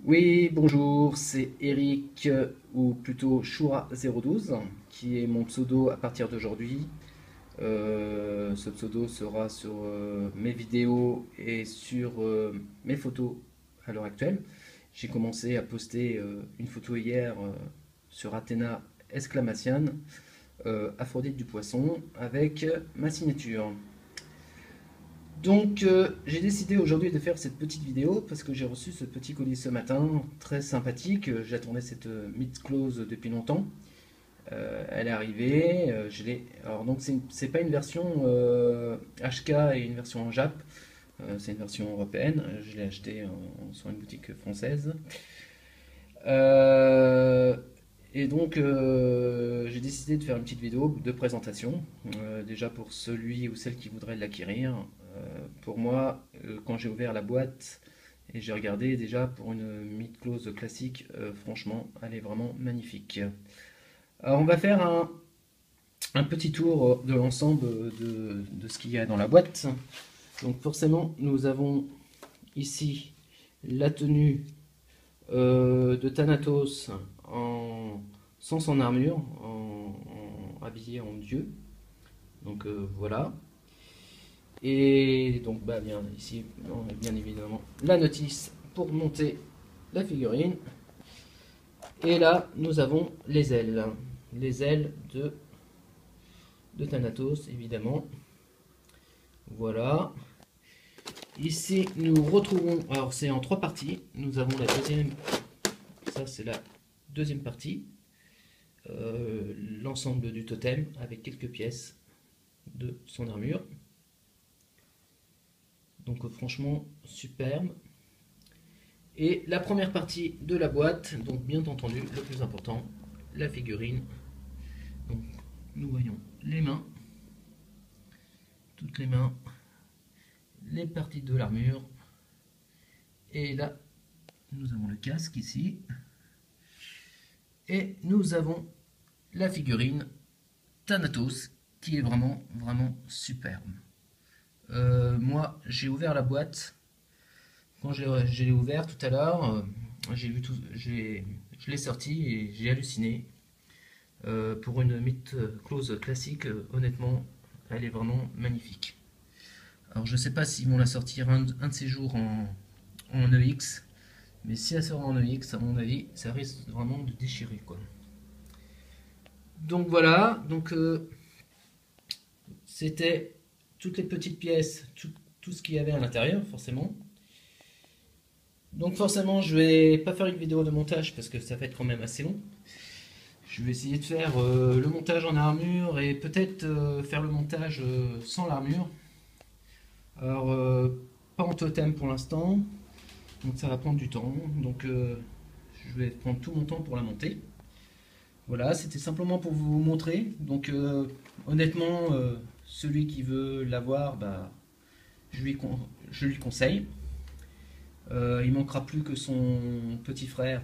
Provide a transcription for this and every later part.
Oui, bonjour, c'est Eric, ou plutôt Choura012, qui est mon pseudo à partir d'aujourd'hui. Ce pseudo sera sur mes vidéos et sur mes photos à l'heure actuelle. J'ai commencé à poster une photo hier sur Athéna Exclamation, Aphrodite du Poisson, avec ma signature. Donc j'ai décidé aujourd'hui de faire cette petite vidéo parce que j'ai reçu ce petit colis ce matin, très sympathique. J'attendais cette meet close depuis longtemps. Elle est arrivée, je l'ai. Alors donc c'est pas une version HK et une version en Jap, c'est une version européenne. Je l'ai acheté sur une boutique française. Euh, et donc j'ai décidé de faire une petite vidéo de présentation, déjà pour celui ou celle qui voudrait l'acquérir. Pour moi, quand j'ai ouvert la boîte et j'ai regardé déjà pour une mid-close classique, franchement, elle est vraiment magnifique. Alors on va faire un petit tour de l'ensemble de ce qu'il y a dans la boîte. Donc forcément, nous avons ici la tenue de Thanatos sans son armure, habillé en dieu. Donc voilà. Et donc bah, bien ici, on a bien évidemment la notice pour monter la figurine. Et là, nous avons les ailes. Les ailes de Thanatos, évidemment. Voilà. Ici, nous retrouvons, alors c'est en trois parties. Nous avons la deuxième, ça c'est la deuxième partie. L'ensemble du totem avec quelques pièces de son armure. Donc franchement, superbe. Et la première partie de la boîte, donc bien entendu, le plus important, la figurine. Donc nous voyons les mains, toutes les mains, les parties de l'armure. Et là, nous avons le casque ici. Et nous avons la figurine Thanatos, qui est vraiment, vraiment superbe. Moi, j'ai ouvert la boîte. Quand je l'ai ouvert tout à l'heure, j'ai vu tout, je l'ai sorti et j'ai halluciné. Pour une mythe close classique, honnêtement, elle est vraiment magnifique. Alors je ne sais pas s'ils vont la sortir un de ces jours en EX, mais si elle sort en EX, à mon avis, ça risque vraiment de déchirer quoi. Donc voilà, donc c'était toutes les petites pièces, tout ce qu'il y avait à l'intérieur, forcément. Donc forcément, je vais pas faire une vidéo de montage parce que ça va être quand même assez long. Je vais essayer de faire le montage en armure et peut-être faire le montage sans l'armure. Alors, pas en totem pour l'instant, donc ça va prendre du temps. Donc, je vais prendre tout mon temps pour la monter. Voilà, c'était simplement pour vous montrer. Donc, honnêtement, celui qui veut l'avoir, bah, je lui conseille. Il manquera plus que son petit frère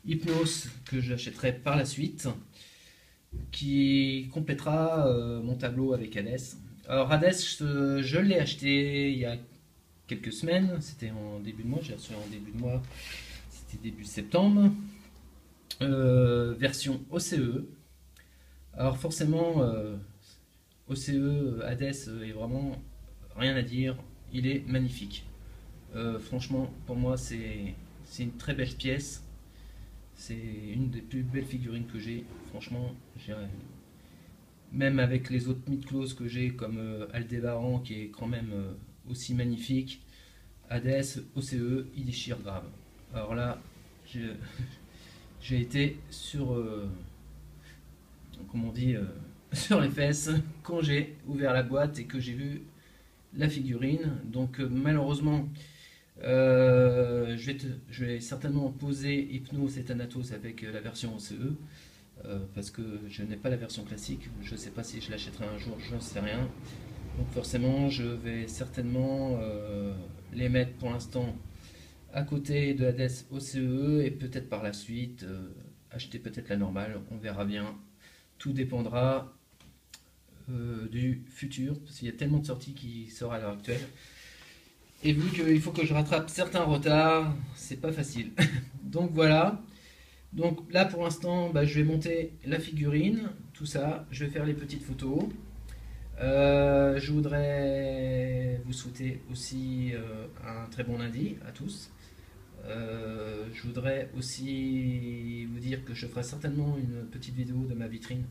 Hypnos que j'achèterai par la suite, qui complétera mon tableau avec Hades. Alors Hades, je l'ai acheté il y a quelques semaines, c'était en début de mois, j'ai reçu en début de mois, c'était début septembre, version OCE. Alors forcément, OCE Hades est vraiment rien à dire, il est magnifique. Franchement, pour moi, c'est une très belle pièce. C'est une des plus belles figurines que j'ai. Franchement, même avec les autres mid-close que j'ai, comme Aldébaran, qui est quand même aussi magnifique, Hades, OCE, il déchire grave. Alors là, j'ai été sur, comment on dit, sur les fesses quand j'ai ouvert la boîte et que j'ai vu la figurine. Donc malheureusement, je vais certainement poser Hypnos et Thanatos avec la version OCE. Parce que je n'ai pas la version classique, je ne sais pas si je l'achèterai un jour, je ne sais rien. Donc forcément, je vais certainement les mettre pour l'instant à côté de Hades OCE et peut-être par la suite acheter peut-être la normale, on verra bien. Tout dépendra du futur, parce qu'il y a tellement de sorties qui sortent à l'heure actuelle. Et vu qu'il faut que je rattrape certains retards, c'est pas facile. Donc voilà. Donc là pour l'instant, bah, je vais monter la figurine, tout ça. Je vais faire les petites photos. Je voudrais vous souhaiter aussi un très bon lundi à tous. Je voudrais aussi vous dire que je ferai certainement une petite vidéo de ma vitrine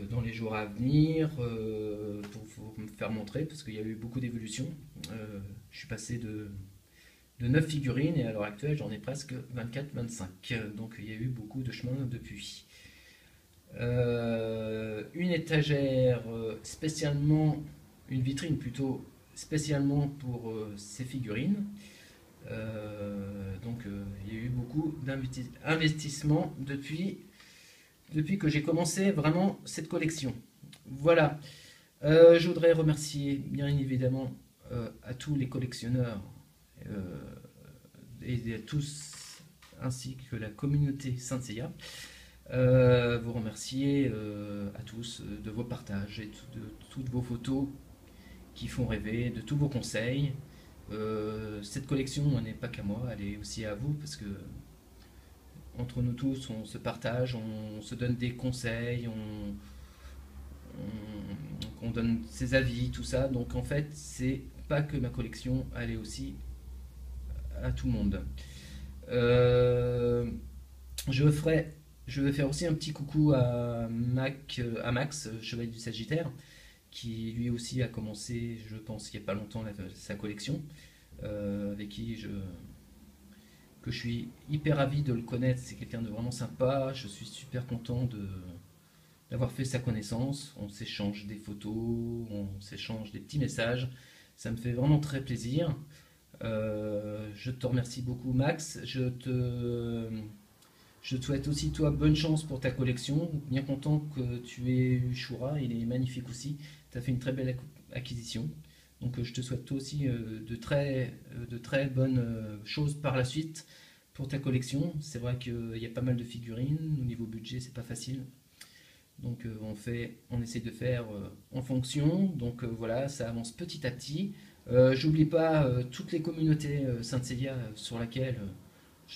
dans les jours à venir pour vous me faire montrer parce qu'il y a eu beaucoup d'évolutions. Je suis passé de 9 figurines et à l'heure actuelle j'en ai presque 24-25. Donc il y a eu beaucoup de chemin depuis. Une étagère spécialement, une vitrine plutôt spécialement pour ces figurines. Il y a eu beaucoup d'investissements depuis que j'ai commencé vraiment cette collection. Voilà. Je voudrais remercier bien évidemment à tous les collectionneurs euh, et à tous ainsi que la communauté Saint Seiya. Vous remercier à tous de vos partages et de toutes vos photos qui font rêver, de tous vos conseils. Cette collection n'est pas qu'à moi, elle est aussi à vous parce que entre nous tous on se partage, on se donne des conseils, on donne ses avis, tout ça. Donc en fait, c'est pas que ma collection, elle est aussi à tout le monde. Euh, je ferai Je vais faire aussi un petit coucou à Max, Chevalier du Sagittaire, qui lui aussi a commencé, je pense, il n'y a pas longtemps, sa collection, avec qui que je suis hyper ravi de le connaître. C'est quelqu'un de vraiment sympa. Je suis super content d'avoir fait sa connaissance. On s'échange des photos, on s'échange des petits messages. Ça me fait vraiment très plaisir. Je te remercie beaucoup, Max. Je te souhaite aussi, toi, bonne chance pour ta collection. Bien content que tu aies eu Shura, il est magnifique aussi. Tu as fait une très belle acquisition. Donc je te souhaite toi aussi de très bonnes choses par la suite pour ta collection. C'est vrai qu'il y a pas mal de figurines. Au niveau budget, c'est pas facile. Donc on essaie de faire en fonction. Donc voilà, ça avance petit à petit. J'oublie pas toutes les communautés Saint Seiya sur laquelle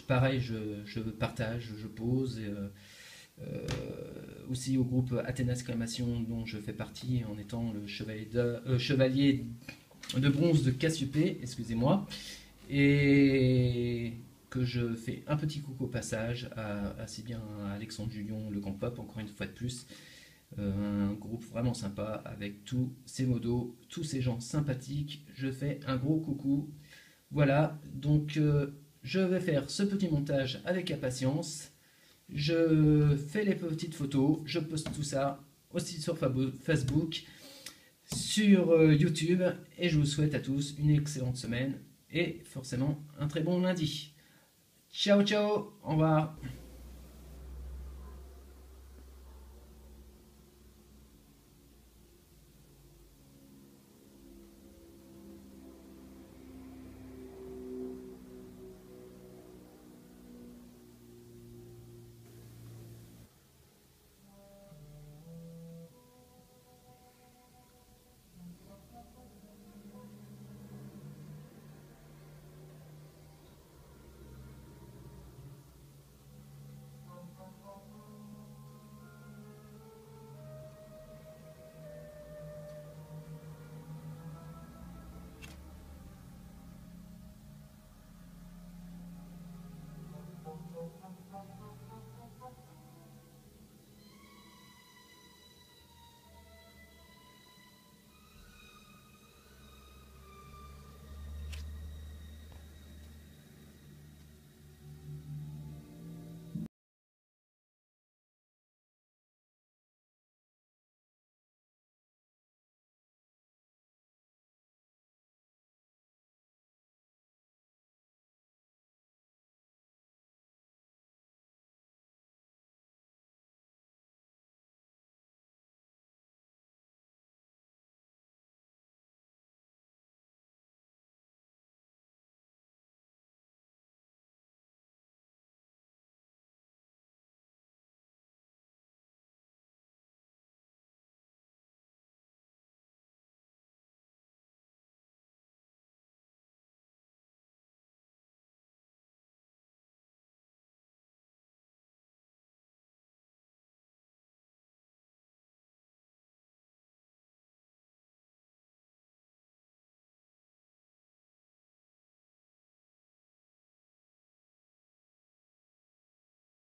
pareil, je partage, je pose. Euh, Aussi au groupe Athéna Exclamation dont je fais partie en étant le chevalier de bronze de Cassiopée, excusez-moi, et que je fais un petit coucou au passage à si bien à Alexandre Julion, le Grand Pop, encore une fois de plus, un groupe vraiment sympa avec tous ces modos, tous ces gens sympathiques. Je fais un gros coucou. Voilà, donc je vais faire ce petit montage avec impatience. Je fais les petites photos, je poste tout ça aussi sur Facebook, sur YouTube, et je vous souhaite à tous une excellente semaine et forcément un très bon lundi. Ciao ciao, au revoir.